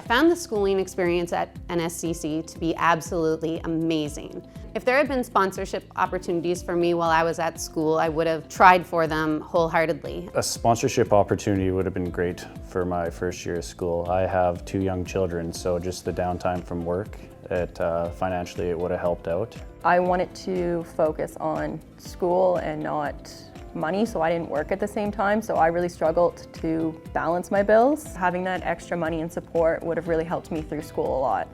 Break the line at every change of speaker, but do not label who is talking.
found the schooling experience at NSCC to be absolutely amazing. If there had been sponsorship opportunities for me while I was at school, I would have tried for them wholeheartedly.
A sponsorship opportunity would have been great for my first year of school. I have 2 young children, so just the downtime from work, financially it would have helped out.
I wanted to focus on school and not money, so I didn't work at the same time, so I really struggled to balance my bills. Having that extra money and support would have really helped me through school a lot.